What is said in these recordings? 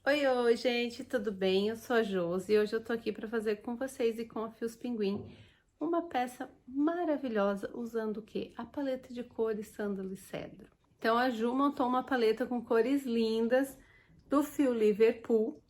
Oi, oi, gente, tudo bem? Eu sou a Josi e hoje eu tô aqui para fazer com vocês e com a Fios Pinguim uma peça maravilhosa usando o quê? A paleta de cores Sândalo e Cedro. Então a Ju montou uma paleta com cores lindas do fio Liverpool,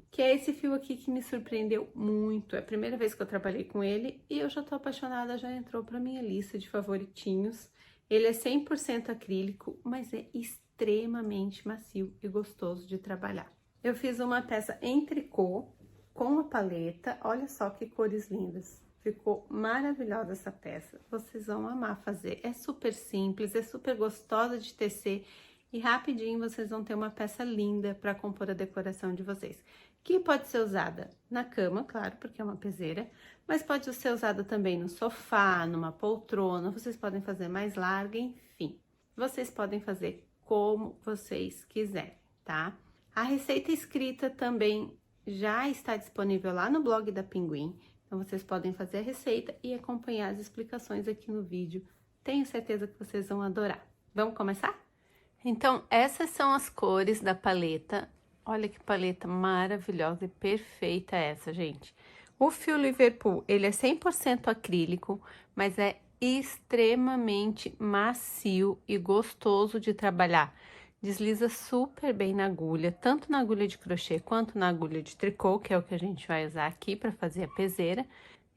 que é esse fio aqui que me surpreendeu muito. É a primeira vez que eu trabalhei com ele e eu já tô apaixonada, já entrou para minha lista de favoritinhos. Ele é 100% acrílico, mas é extremamente macio e gostoso de trabalhar. Eu fiz uma peça em tricô com a paleta, olha só que cores lindas. Ficou maravilhosa essa peça, vocês vão amar fazer. É super simples, é super gostosa de tecer e rapidinho vocês vão ter uma peça linda para compor a decoração de vocês. Que pode ser usada na cama, claro, porque é uma peseira, mas pode ser usada também no sofá, numa poltrona, vocês podem fazer mais larga, enfim. Vocês podem fazer como vocês quiserem, tá? A receita escrita também já está disponível lá no blog da Pinguim, então vocês podem fazer a receita e acompanhar as explicações aqui no vídeo. Tenho certeza que vocês vão adorar. Vamos começar? Então, essas são as cores da paleta. Olha que paleta maravilhosa e perfeita essa, gente. O fio Liverpool, ele é 100% acrílico, mas é extremamente macio e gostoso de trabalhar. Desliza super bem na agulha, tanto na agulha de crochê quanto na agulha de tricô, que é o que a gente vai usar aqui para fazer a peseira.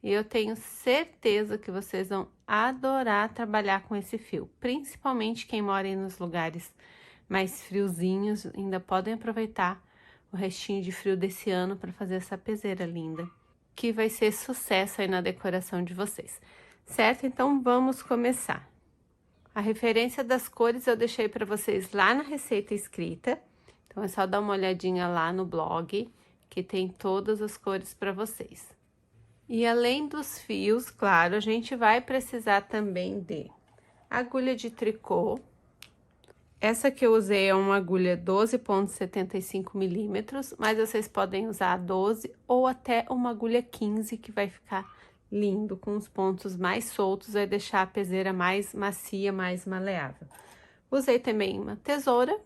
E eu tenho certeza que vocês vão adorar trabalhar com esse fio, principalmente quem mora aí nos lugares mais friozinhos, ainda podem aproveitar o restinho de frio desse ano para fazer essa peseira linda, que vai ser sucesso aí na decoração de vocês. Certo? Então, vamos começar. A referência das cores eu deixei para vocês lá na receita escrita, então é só dar uma olhadinha lá no blog, que tem todas as cores para vocês. E além dos fios, claro, a gente vai precisar também de agulha de tricô. Essa que eu usei é uma agulha 12,75 milímetros, mas vocês podem usar a 12 ou até uma agulha 15, que vai ficar lindo, com os pontos mais soltos, vai deixar a peseira mais macia, mais maleável. Usei também uma tesoura,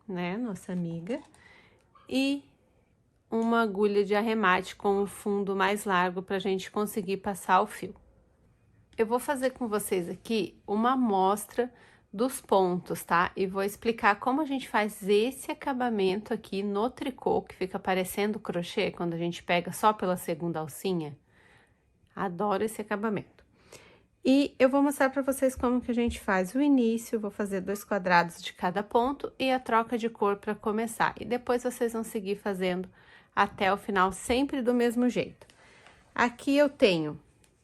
né, nossa amiga, e uma agulha de arremate com o fundo mais largo para a gente conseguir passar o fio. Eu vou fazer com vocês aqui uma amostra dos pontos, tá? E vou explicar como a gente faz esse acabamento aqui no tricô, que fica parecendo crochê, quando a gente pega só pela segunda alcinha. Adoro esse acabamento. E eu vou mostrar para vocês como que a gente faz o início, vou fazer 2 quadrados de cada ponto e a troca de cor para começar. E depois vocês vão seguir fazendo até o final, sempre do mesmo jeito. Aqui eu tenho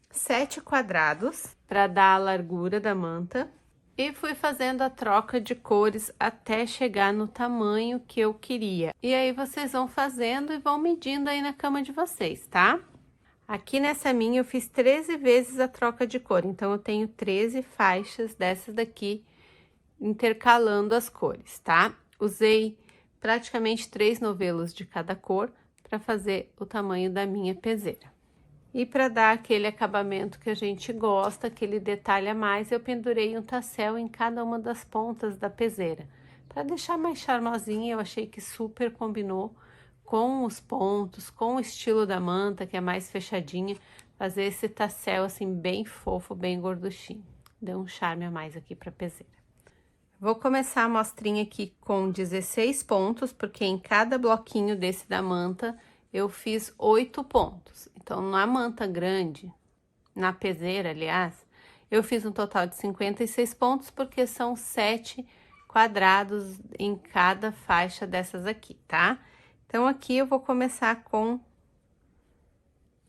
7 quadrados para dar a largura da manta e fui fazendo a troca de cores até chegar no tamanho que eu queria. E aí vocês vão fazendo e vão medindo aí na cama de vocês, tá? Aqui nessa minha eu fiz 13 vezes a troca de cor, então eu tenho 13 faixas dessas daqui intercalando as cores, tá? Usei praticamente 3 novelos de cada cor para fazer o tamanho da minha peseira. E para dar aquele acabamento que a gente gosta, aquele detalhe a mais, eu pendurei um tassel em cada uma das pontas da peseira. Para deixar mais charmosinha, eu achei que super combinou com os pontos, com o estilo da manta, que é mais fechadinha, fazer esse tassel assim bem fofo, bem gorduchinho. Deu um charme a mais aqui para peseira. Vou começar a mostrinha aqui com 16 pontos, porque em cada bloquinho desse da manta eu fiz 8 pontos. Então, na manta grande, na peseira, aliás, eu fiz um total de 56 pontos, porque são 7 quadrados em cada faixa dessas aqui, tá? Então, aqui eu vou começar com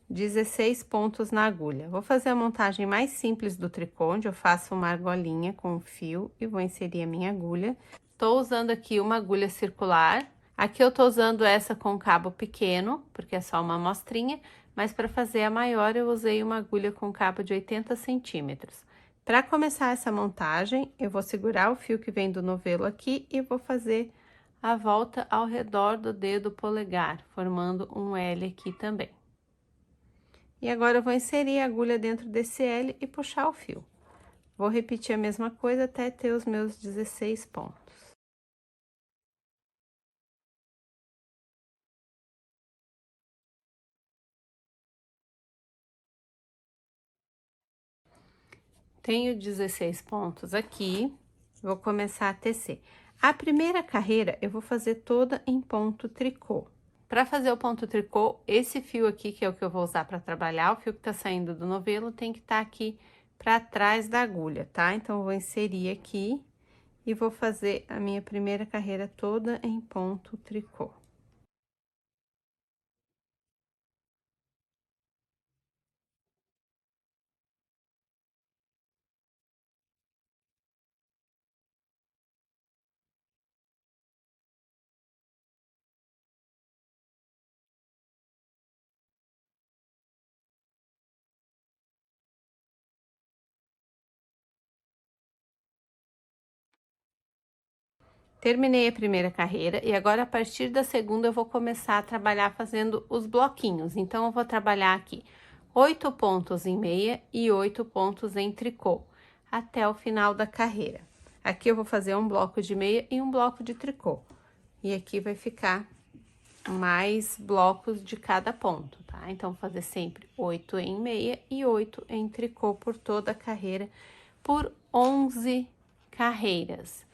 16 pontos na agulha. Vou fazer a montagem mais simples do tricô, onde eu faço uma argolinha com fio e vou inserir a minha agulha. Tô usando aqui uma agulha circular. Aqui eu tô usando essa com cabo pequeno, porque é só uma amostrinha, mas para fazer a maior eu usei uma agulha com cabo de 80 centímetros. Para começar essa montagem, eu vou segurar o fio que vem do novelo aqui e vou fazer a volta ao redor do dedo polegar, formando um L aqui também. E agora eu vou inserir a agulha dentro desse L e puxar o fio. Vou repetir a mesma coisa até ter os meus 16 pontos. Tenho 16 pontos aqui, vou começar a tecer. A primeira carreira eu vou fazer toda em ponto tricô. Para fazer o ponto tricô, esse fio aqui, que é o que eu vou usar para trabalhar, o fio que tá saindo do novelo, tem que estar aqui para trás da agulha, tá? Então, eu vou inserir aqui e vou fazer a minha primeira carreira toda em ponto tricô. Terminei a primeira carreira e agora a partir da segunda eu vou começar a trabalhar fazendo os bloquinhos. Então, eu vou trabalhar aqui 8 pontos em meia e 8 pontos em tricô, até o final da carreira. Aqui eu vou fazer um bloco de meia e um bloco de tricô. E aqui vai ficar mais blocos de cada ponto, tá? Então, vou fazer sempre 8 em meia e 8 em tricô por toda a carreira, por 11 carreiras.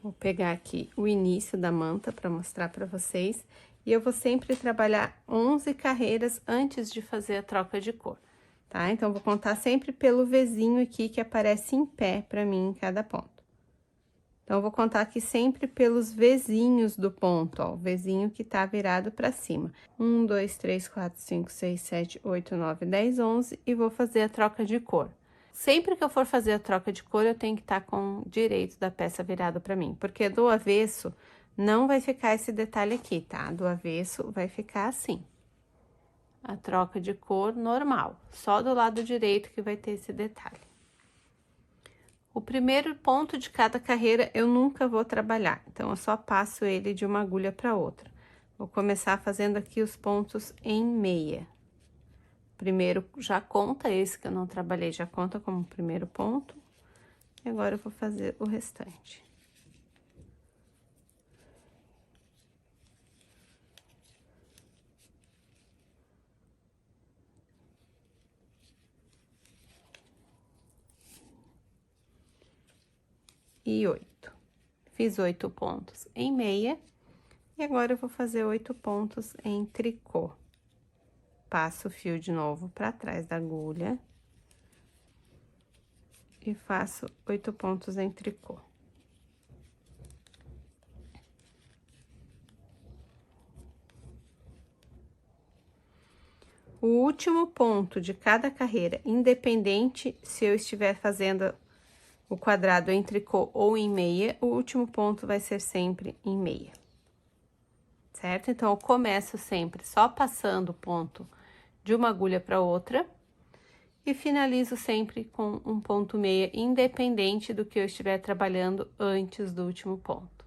Vou pegar aqui o início da manta para mostrar para vocês. E eu vou sempre trabalhar 11 carreiras antes de fazer a troca de cor, tá? Então, vou contar sempre pelo Vzinho aqui que aparece em pé para mim em cada ponto. Então, eu vou contar aqui sempre pelos Vzinhos do ponto, ó, o Vzinho que tá virado para cima. 1, 2, 3, 4, 5, 6, 7, 8, 9, 10, 11 e vou fazer a troca de cor. Sempre que eu for fazer a troca de cor, eu tenho que estar com direito da peça virada para mim, porque do avesso não vai ficar esse detalhe aqui, tá? Do avesso vai ficar assim. A troca de cor normal, só do lado direito que vai ter esse detalhe. O primeiro ponto de cada carreira eu nunca vou trabalhar, então eu só passo ele de uma agulha para outra. Vou começar fazendo aqui os pontos em meia. Primeiro já conta, esse que eu não trabalhei já conta como primeiro ponto. E agora eu vou fazer o restante. E 8. Fiz 8 pontos em meia. E agora eu vou fazer 8 pontos em tricô. Passo o fio de novo para trás da agulha. E faço 8 pontos em tricô. O último ponto de cada carreira, independente se eu estiver fazendo o quadrado em tricô ou em meia, o último ponto vai ser sempre em meia. Certo? Então, eu começo sempre só passando o ponto de uma agulha para outra. E finalizo sempre com um ponto meia, independente do que eu estiver trabalhando antes do último ponto.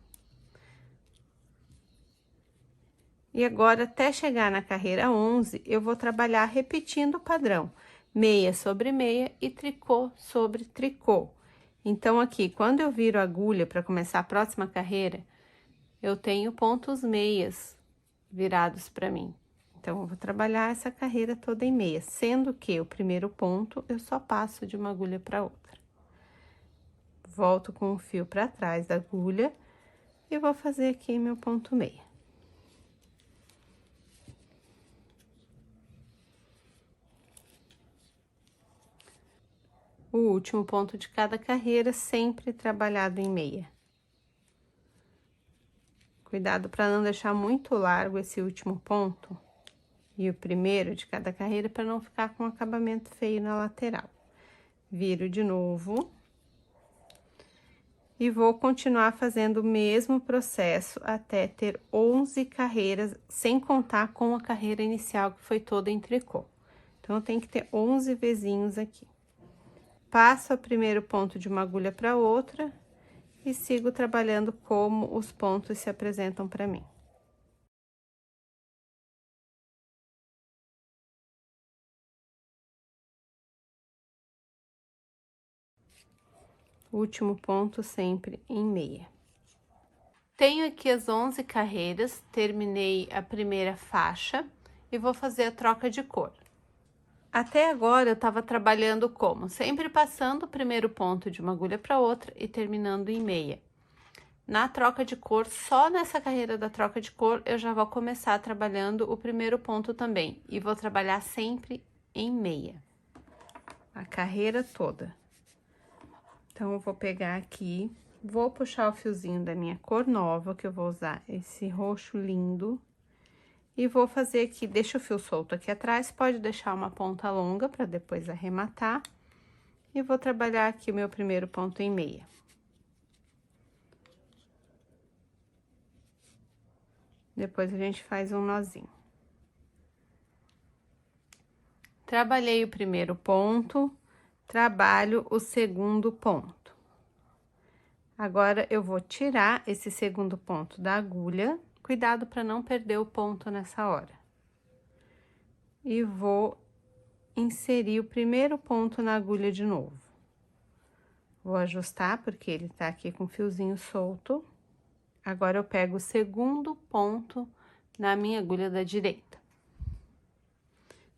E agora, até chegar na carreira 11, eu vou trabalhar repetindo o padrão. Meia sobre meia e tricô sobre tricô. Então, aqui, quando eu viro a agulha para começar a próxima carreira, eu tenho pontos meias virados para mim. Então, eu vou trabalhar essa carreira toda em meia, sendo que o primeiro ponto eu só passo de uma agulha para outra. Volto com o fio para trás da agulha e vou fazer aqui meu ponto meia. O último ponto de cada carreira, sempre trabalhado em meia. Cuidado para não deixar muito largo esse último ponto e o primeiro de cada carreira para não ficar com um acabamento feio na lateral. Viro de novo. E vou continuar fazendo o mesmo processo até ter 11 carreiras, sem contar com a carreira inicial, que foi toda em tricô. Então, eu tenho que ter 11 Vzinhos aqui. Passo o primeiro ponto de uma agulha para outra e sigo trabalhando como os pontos se apresentam para mim. Último ponto sempre em meia. Tenho aqui as 11 carreiras, terminei a primeira faixa e vou fazer a troca de cor. Até agora eu tava trabalhando como? Sempre passando o primeiro ponto de uma agulha para outra e terminando em meia. Na troca de cor, só nessa carreira da troca de cor, eu já vou começar trabalhando o primeiro ponto também. E vou trabalhar sempre em meia. A carreira toda. Então, eu vou pegar aqui, vou puxar o fiozinho da minha cor nova, que eu vou usar esse roxo lindo. E vou fazer aqui, deixa o fio solto aqui atrás, pode deixar uma ponta longa para depois arrematar. E vou trabalhar aqui o meu primeiro ponto em meia. Depois a gente faz um nozinho. Trabalhei o primeiro ponto, trabalho o segundo ponto. Agora, eu vou tirar esse segundo ponto da agulha, cuidado para não perder o ponto nessa hora. E vou inserir o primeiro ponto na agulha de novo. Vou ajustar, porque ele tá aqui com o fiozinho solto. Agora, eu pego o segundo ponto na minha agulha da direita.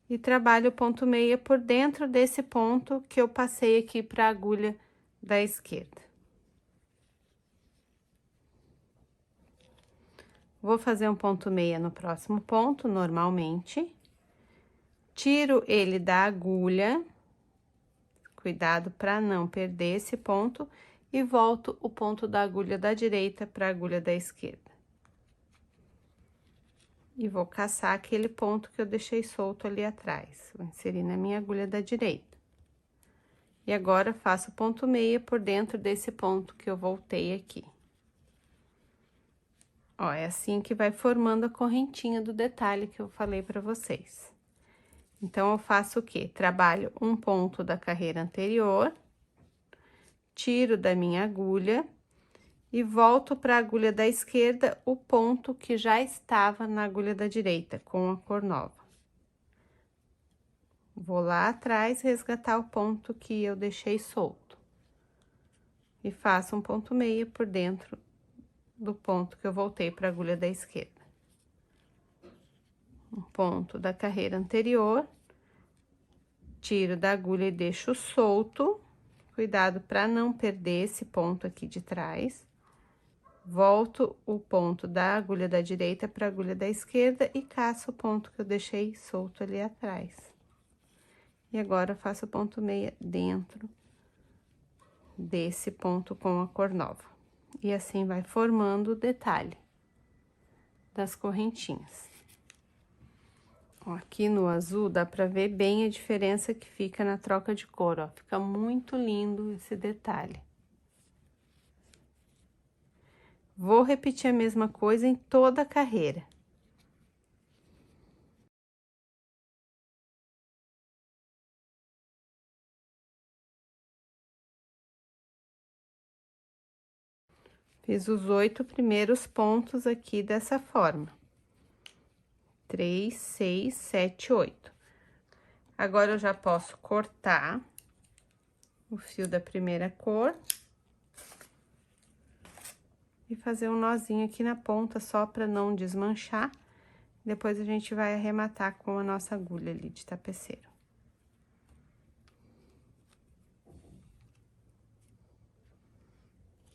E trabalho o ponto meia por dentro desse ponto que eu passei aqui para a agulha da esquerda. Vou fazer um ponto meia no próximo ponto, normalmente. Tiro ele da agulha, cuidado para não perder esse ponto, e volto o ponto da agulha da direita para a agulha da esquerda. E vou caçar aquele ponto que eu deixei solto ali atrás. Vou inserir na minha agulha da direita. E agora, faço ponto meia por dentro desse ponto que eu voltei aqui. Ó, é assim que vai formando a correntinha do detalhe que eu falei pra vocês. Então, eu faço o quê? Trabalho um ponto da carreira anterior, tiro da minha agulha e volto para a agulha da esquerda o ponto que já estava na agulha da direita, com a cor nova. Vou lá atrás resgatar o ponto que eu deixei solto. E faço um ponto meia por dentro do ponto que eu voltei para a agulha da esquerda. Um ponto da carreira anterior, tiro da agulha e deixo solto. Cuidado para não perder esse ponto aqui de trás. Volto o ponto da agulha da direita para a agulha da esquerda e caço o ponto que eu deixei solto ali atrás. E agora, faço o ponto meia dentro desse ponto com a cor nova. E assim vai formando o detalhe das correntinhas. Ó, aqui no azul dá pra ver bem a diferença que fica na troca de cor, ó. Fica muito lindo esse detalhe. Vou repetir a mesma coisa em toda a carreira. Fiz os 8 primeiros pontos aqui dessa forma. 3, 6, 7, 8. Agora, eu já posso cortar o fio da primeira cor. E fazer um nozinho aqui na ponta, só para não desmanchar. Depois, a gente vai arrematar com a nossa agulha ali de tapeceiro.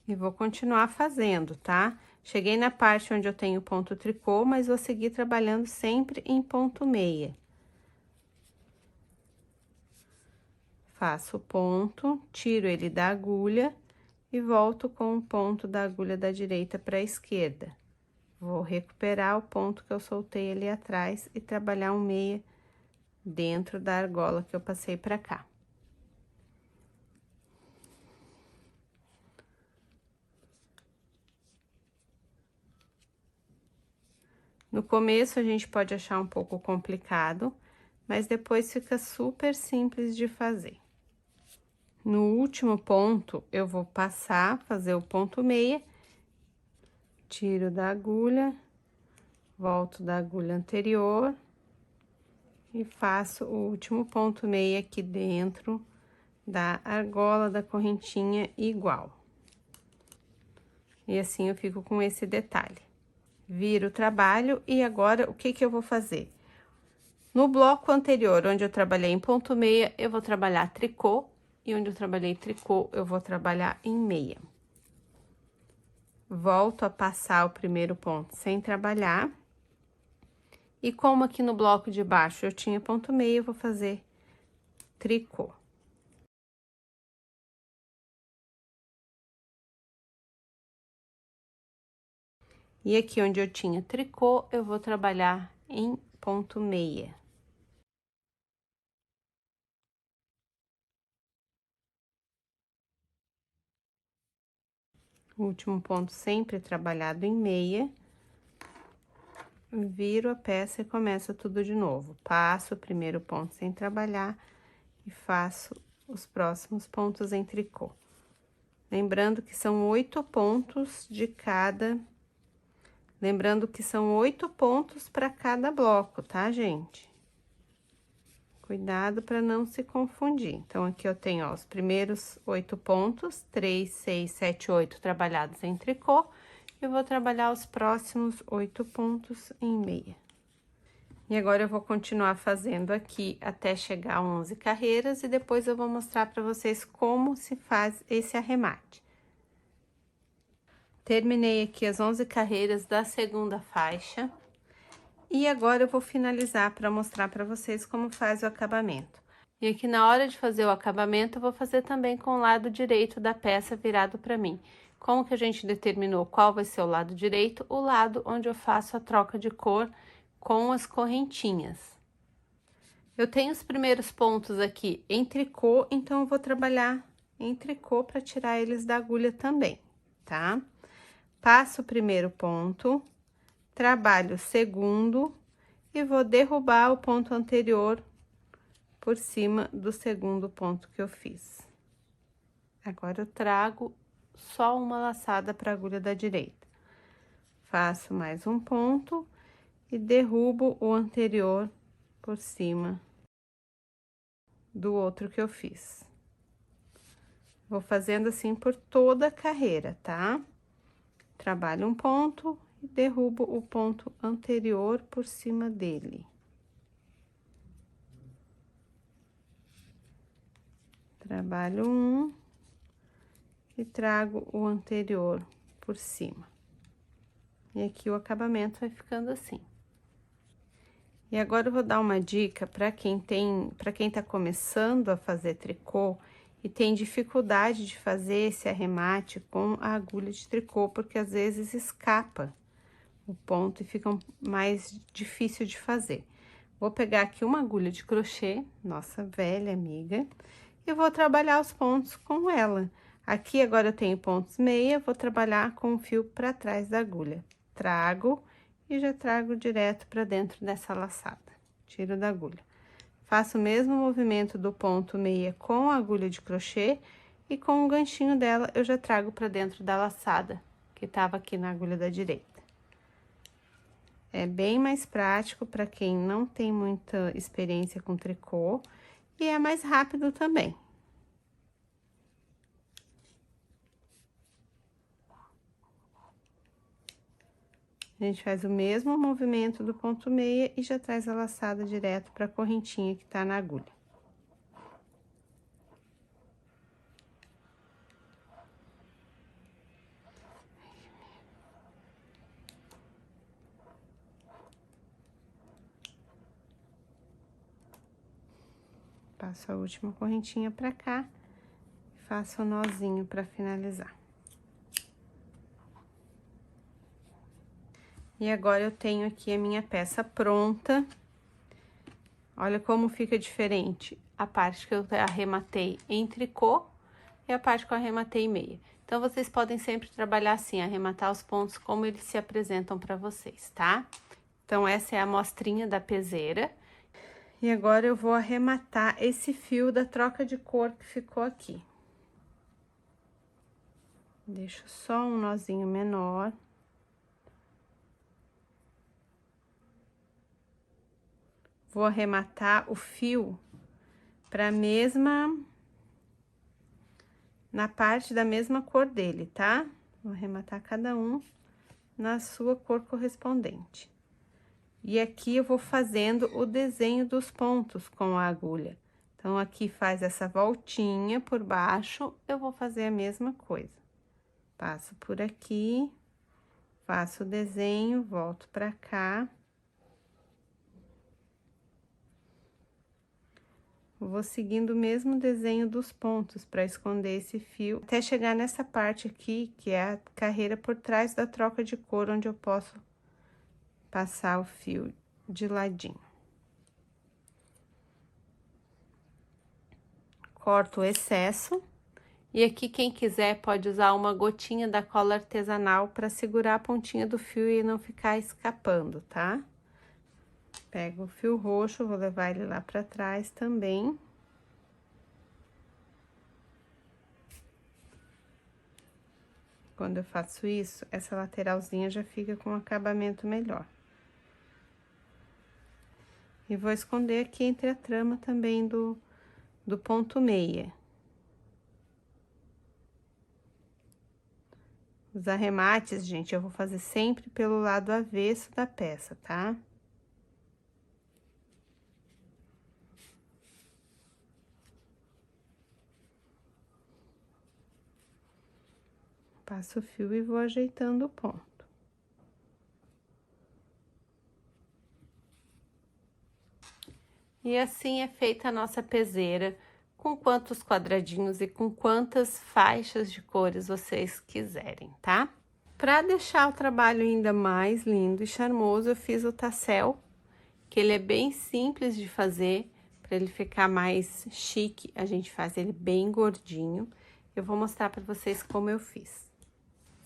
E vou continuar fazendo, tá? Cheguei na parte onde eu tenho ponto tricô, mas vou seguir trabalhando sempre em ponto meia. Faço o ponto, tiro ele da agulha e volto com o ponto da agulha da direita para a esquerda. Vou recuperar o ponto que eu soltei ali atrás e trabalhar um meia dentro da argola que eu passei para cá. No começo, a gente pode achar um pouco complicado, mas depois fica super simples de fazer. No último ponto, eu vou passar, fazer o ponto meia, tiro da agulha, volto da agulha anterior e faço o último ponto meia aqui dentro da argola da correntinha igual. E assim eu fico com esse detalhe. Viro o trabalho e agora o que que eu vou fazer? No bloco anterior, onde eu trabalhei em ponto meia, eu vou trabalhar tricô, e onde eu trabalhei tricô, eu vou trabalhar em meia. Volto a passar o primeiro ponto sem trabalhar. E como aqui no bloco de baixo eu tinha ponto meia, eu vou fazer tricô. E aqui onde eu tinha tricô, eu vou trabalhar em ponto meia. Último ponto sempre trabalhado em meia. Viro a peça e começo tudo de novo. Passo o primeiro ponto sem trabalhar e faço os próximos pontos em tricô. Lembrando que são 8 pontos de cada... Lembrando que são 8 pontos para cada bloco, tá, gente? Cuidado para não se confundir. Então, aqui eu tenho, ó, os primeiros 8 pontos, 3, 6, 7, 8 trabalhados em tricô. Eu vou trabalhar os próximos 8 pontos em meia. E agora eu vou continuar fazendo aqui até chegar a 11 carreiras e depois eu vou mostrar para vocês como se faz esse arremate. Terminei aqui as 11 carreiras da segunda faixa. E agora eu vou finalizar para mostrar para vocês como faz o acabamento. E aqui na hora de fazer o acabamento, eu vou fazer também com o lado direito da peça virado para mim. Como que a gente determinou qual vai ser o lado direito? O lado onde eu faço a troca de cor com as correntinhas. Eu tenho os primeiros pontos aqui em tricô, então eu vou trabalhar em tricô para tirar eles da agulha também, tá? Passo o primeiro ponto, trabalho o segundo e vou derrubar o ponto anterior por cima do segundo ponto que eu fiz. Agora eu trago só uma laçada para a agulha da direita. Faço mais um ponto e derrubo o anterior por cima do outro que eu fiz. Vou fazendo assim por toda a carreira, tá? Trabalho um ponto e derrubo o ponto anterior por cima dele. Trabalho um e trago o anterior por cima. E aqui o acabamento vai ficando assim. E agora eu vou dar uma dica para quem tá começando a fazer tricô e tem dificuldade de fazer esse arremate com a agulha de tricô, porque às vezes escapa o ponto e fica mais difícil de fazer. Vou pegar aqui uma agulha de crochê, nossa velha amiga, e vou trabalhar os pontos com ela. Aqui agora eu tenho pontos meia, vou trabalhar com o fio para trás da agulha. Trago e já trago direto para dentro dessa laçada. Tiro da agulha. Faço o mesmo movimento do ponto meia com a agulha de crochê e com o ganchinho dela eu já trago para dentro da laçada, que tava aqui na agulha da direita. É bem mais prático para quem não tem muita experiência com tricô e é mais rápido também. A gente faz o mesmo movimento do ponto meia e já traz a laçada direto para a correntinha que tá na agulha. Passo a última correntinha pra cá, faço o nozinho pra finalizar. E agora eu tenho aqui a minha peça pronta. Olha como fica diferente a parte que eu arrematei em tricô e a parte que eu arrematei em meia. Então, vocês podem sempre trabalhar assim, arrematar os pontos como eles se apresentam pra vocês, tá? Então, essa é a amostrinha da peseira. E agora eu vou arrematar esse fio da troca de cor que ficou aqui. Deixo só um nozinho menor. Vou arrematar o fio pra na parte da mesma cor dele, tá? Vou arrematar cada um na sua cor correspondente. E aqui eu vou fazendo o desenho dos pontos com a agulha. Então, aqui faz essa voltinha por baixo, eu vou fazer a mesma coisa. Passo por aqui, faço o desenho, volto pra cá. Vou seguindo o mesmo desenho dos pontos para esconder esse fio, até chegar nessa parte aqui, que é a carreira por trás da troca de cor, onde eu posso passar o fio de ladinho. Corto o excesso. E aqui, quem quiser, pode usar uma gotinha da cola artesanal para segurar a pontinha do fio e não ficar escapando, tá? Pego o fio roxo, vou levar ele lá pra trás também. Quando eu faço isso, essa lateralzinha já fica com um acabamento melhor. E vou esconder aqui entre a trama também do ponto meia. Os arremates, gente, eu vou fazer sempre pelo lado avesso da peça, tá? Passo o fio e vou ajeitando o ponto. E assim é feita a nossa peseira, com quantos quadradinhos e com quantas faixas de cores vocês quiserem, tá? Para deixar o trabalho ainda mais lindo e charmoso, eu fiz o tassel, que ele é bem simples de fazer, para ele ficar mais chique, a gente faz ele bem gordinho. Eu vou mostrar para vocês como eu fiz.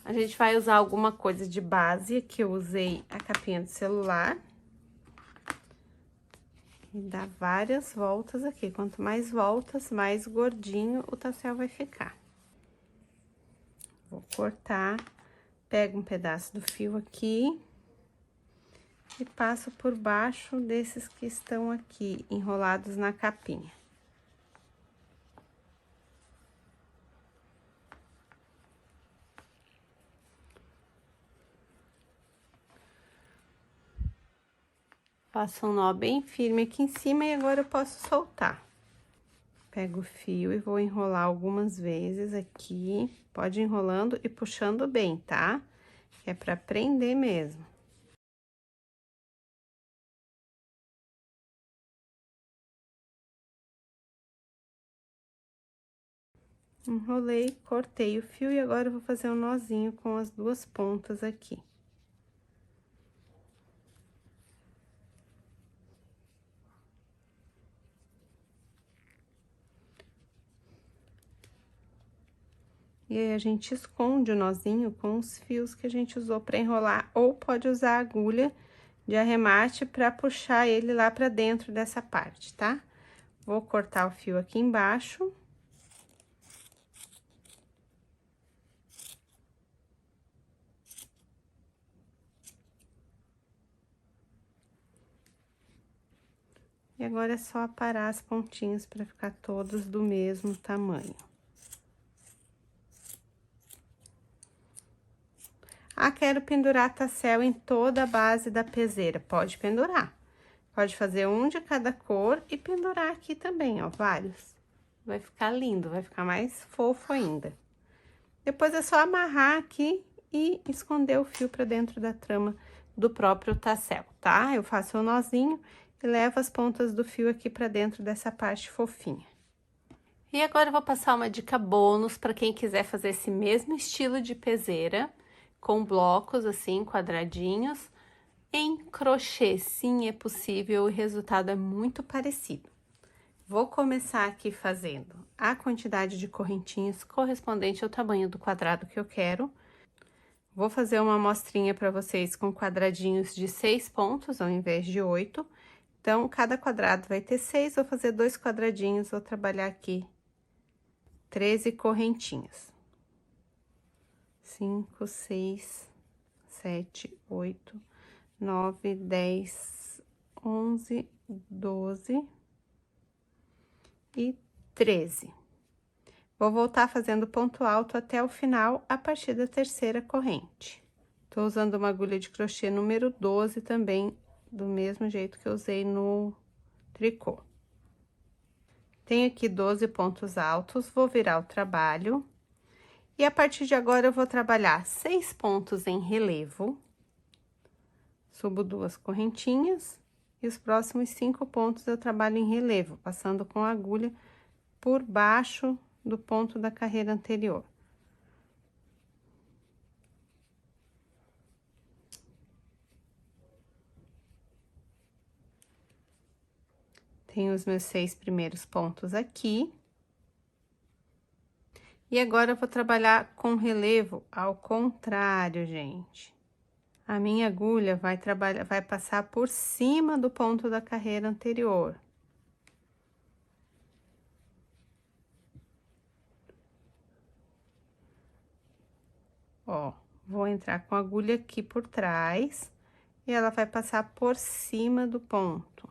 A gente vai usar alguma coisa de base, que eu usei a capinha do celular. E dá várias voltas aqui, quanto mais voltas, mais gordinho o tassel vai ficar. Vou cortar, pego um pedaço do fio aqui e passo por baixo desses que estão aqui, enrolados na capinha. Faço um nó bem firme aqui em cima e agora eu posso soltar. Pego o fio e vou enrolar algumas vezes aqui, pode ir enrolando e puxando bem, tá? Que é pra prender mesmo. Enrolei, cortei o fio e agora eu vou fazer um nozinho com as duas pontas aqui. E aí, a gente esconde o nozinho com os fios que a gente usou para enrolar, ou pode usar a agulha de arremate para puxar ele lá para dentro dessa parte, tá? Vou cortar o fio aqui embaixo. E agora é só aparar as pontinhas para ficar todas do mesmo tamanho. Ah, quero pendurar tassel em toda a base da peseira. Pode pendurar. Pode fazer um de cada cor e pendurar aqui também, ó, vários. Vai ficar lindo, vai ficar mais fofo ainda. Depois é só amarrar aqui e esconder o fio pra dentro da trama do próprio tassel, tá? Eu faço um nozinho e levo as pontas do fio aqui pra dentro dessa parte fofinha. E agora eu vou passar uma dica bônus para quem quiser fazer esse mesmo estilo de peseira, com blocos assim, quadradinhos, em crochê. Sim, é possível, o resultado é muito parecido. Vou começar aqui fazendo a quantidade de correntinhas correspondente ao tamanho do quadrado que eu quero. Vou fazer uma amostrinha para vocês com quadradinhos de 6 pontos ao invés de 8. Então, cada quadrado vai ter 6, vou fazer 2 quadradinhos, vou trabalhar aqui 13 correntinhas. 5, 6, 7, 8, 9, 10, 11, 12 e 13. Vou voltar fazendo ponto alto até o final, a partir da terceira corrente. Tô usando uma agulha de crochê número 12 também, do mesmo jeito que eu usei no tricô. Tenho aqui 12 pontos altos, vou virar o trabalho. E a partir de agora, eu vou trabalhar 6 pontos em relevo. Subo 2 correntinhas. E os próximos 5 pontos eu trabalho em relevo, passando com a agulha por baixo do ponto da carreira anterior. Tenho os meus 6 primeiros pontos aqui. E agora eu vou trabalhar com relevo ao contrário, gente. A minha agulha vai passar por cima do ponto da carreira anterior. Ó, vou entrar com a agulha aqui por trás e ela vai passar por cima do ponto.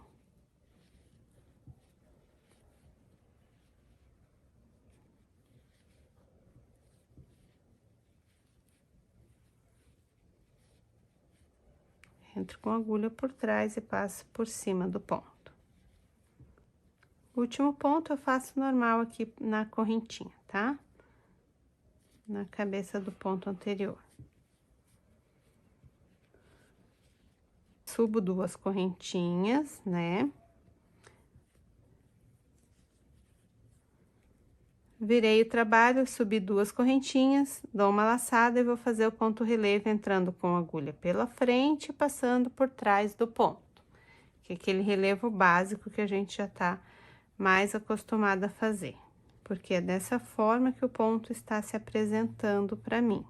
Entro com a agulha por trás e passo por cima do ponto. O último ponto eu faço normal aqui na correntinha, tá? Na cabeça do ponto anterior. Subo 2 correntinhas, né? Virei o trabalho, subi 2 correntinhas, dou uma laçada e vou fazer o ponto relevo entrando com a agulha pela frente e passando por trás do ponto. Que é aquele relevo básico que a gente já tá mais acostumada a fazer. Porque é dessa forma que o ponto está se apresentando para mim.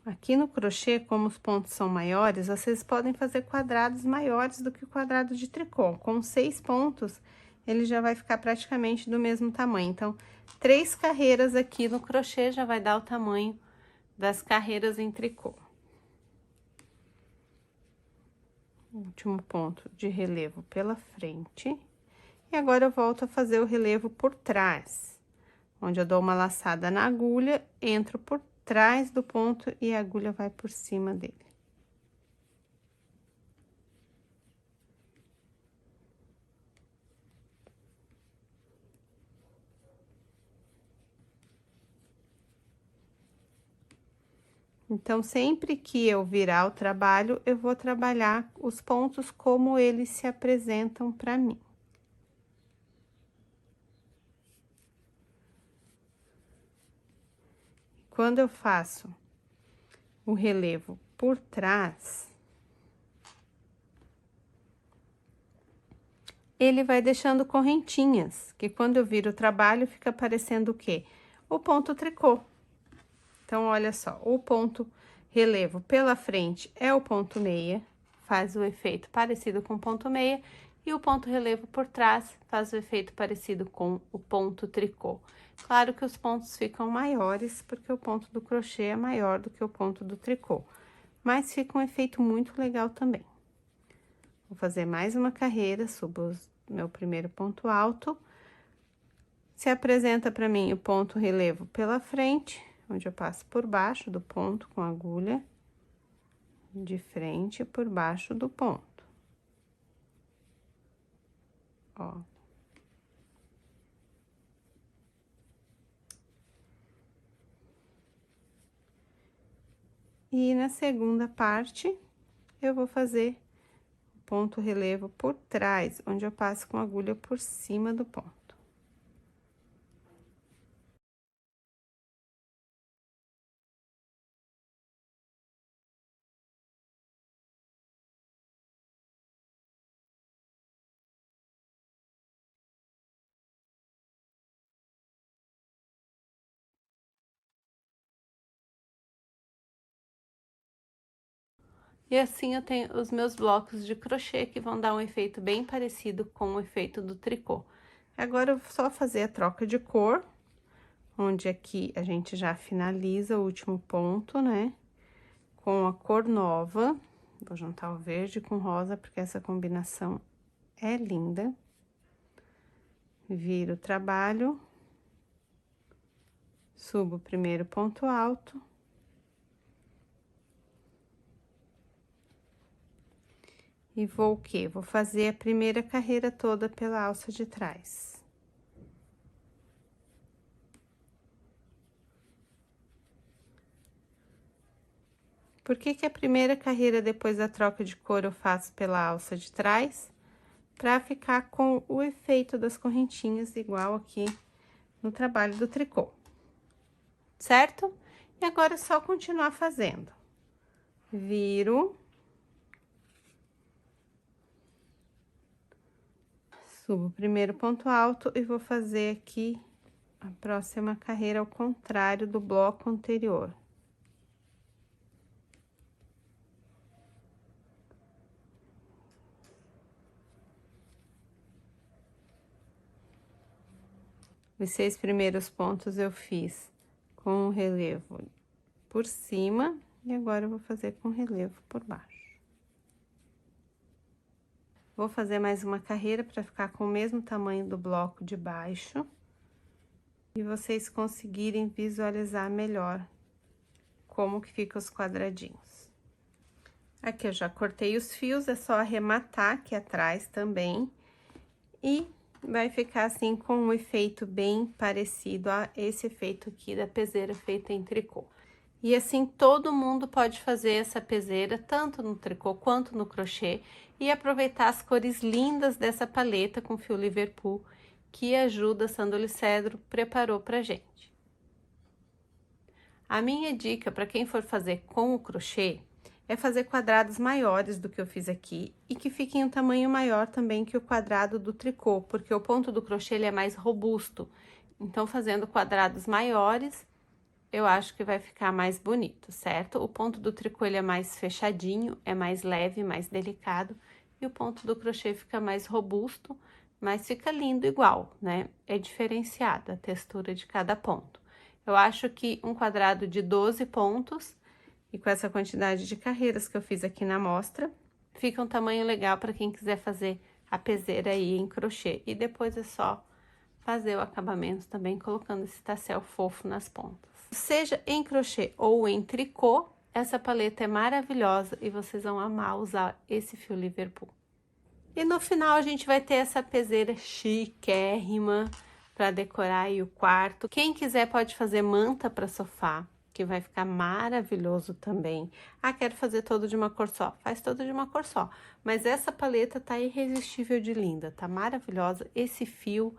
Aqui no crochê, como os pontos são maiores, vocês podem fazer quadrados maiores do que o quadrado de tricô. Com 6 pontos, ele já vai ficar praticamente do mesmo tamanho. Então, 3 carreiras aqui no crochê já vai dar o tamanho das carreiras em tricô. Último ponto de relevo pela frente. E agora eu volto a fazer o relevo por trás, onde eu dou uma laçada na agulha, entro por trás do ponto e a agulha vai por cima dele. Então, sempre que eu virar o trabalho, eu vou trabalhar os pontos como eles se apresentam para mim. Quando eu faço o relevo por trás, ele vai deixando correntinhas, que quando eu viro o trabalho, fica parecendo o quê? O ponto tricô. Então, olha só, o ponto relevo pela frente é o ponto meia, faz o efeito parecido com o ponto meia, e o ponto relevo por trás faz o efeito parecido com o ponto tricô. Claro que os pontos ficam maiores, porque o ponto do crochê é maior do que o ponto do tricô, mas fica um efeito muito legal também. Vou fazer mais uma carreira, subo meu primeiro ponto alto, se apresenta para mim o ponto relevo pela frente, onde eu passo por baixo do ponto com a agulha, de frente por baixo do ponto. Ó. E na segunda parte, eu vou fazer o ponto relevo por trás, onde eu passo com a agulha por cima do ponto. E assim eu tenho os meus blocos de crochê que vão dar um efeito bem parecido com o efeito do tricô. Agora, eu vou só fazer a troca de cor, onde aqui a gente já finaliza o último ponto, né? Com a cor nova. Vou juntar o verde com rosa, porque essa combinação é linda. Viro o trabalho. Subo o primeiro ponto alto. E vou o quê? Vou fazer a primeira carreira toda pela alça de trás. Por que que a primeira carreira depois da troca de cor eu faço pela alça de trás? Para ficar com o efeito das correntinhas igual aqui no trabalho do tricô, certo? E agora é só continuar fazendo. Viro. Subo o primeiro ponto alto e vou fazer aqui a próxima carreira ao contrário do bloco anterior. Os 6 primeiros pontos eu fiz com o relevo por cima e agora eu vou fazer com relevo por baixo. Vou fazer mais uma carreira para ficar com o mesmo tamanho do bloco de baixo e vocês conseguirem visualizar melhor como que fica os quadradinhos. Aqui eu já cortei os fios, é só arrematar aqui atrás também e vai ficar assim com um efeito bem parecido a esse efeito aqui da peseira feita em tricô. E assim, todo mundo pode fazer essa peseira, tanto no tricô quanto no crochê, e aproveitar as cores lindas dessa paleta com fio Liverpool, que a Ju Sandoli Cedro preparou pra gente. A minha dica para quem for fazer com o crochê é fazer quadrados maiores do que eu fiz aqui e que fiquem um tamanho maior também que o quadrado do tricô, porque o ponto do crochê ele é mais robusto. Então, fazendo quadrados maiores, eu acho que vai ficar mais bonito, certo? O ponto do tricô ele é mais fechadinho, é mais leve, mais delicado, e o ponto do crochê fica mais robusto, mas fica lindo igual, né? É diferenciada a textura de cada ponto. Eu acho que um quadrado de 12 pontos, e com essa quantidade de carreiras que eu fiz aqui na amostra, fica um tamanho legal para quem quiser fazer a peseira aí em crochê. E depois é só fazer o acabamento também colocando esse tassel fofo nas pontas. Seja em crochê ou em tricô, essa paleta é maravilhosa e vocês vão amar usar esse fio Liverpool. E no final a gente vai ter essa peseira chiquérrima para decorar aí o quarto. Quem quiser pode fazer manta para sofá, que vai ficar maravilhoso também. Ah, quero fazer todo de uma cor só. Faz todo de uma cor só. Mas essa paleta tá irresistível de linda, tá maravilhosa. Esse fio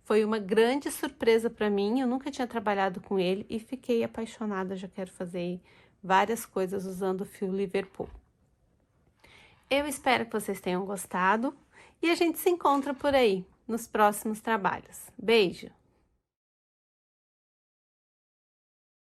foi uma grande surpresa para mim. Eu nunca tinha trabalhado com ele e fiquei apaixonada. Já quero fazer várias coisas usando o fio Liverpool. Eu espero que vocês tenham gostado e a gente se encontra por aí nos próximos trabalhos. Beijo!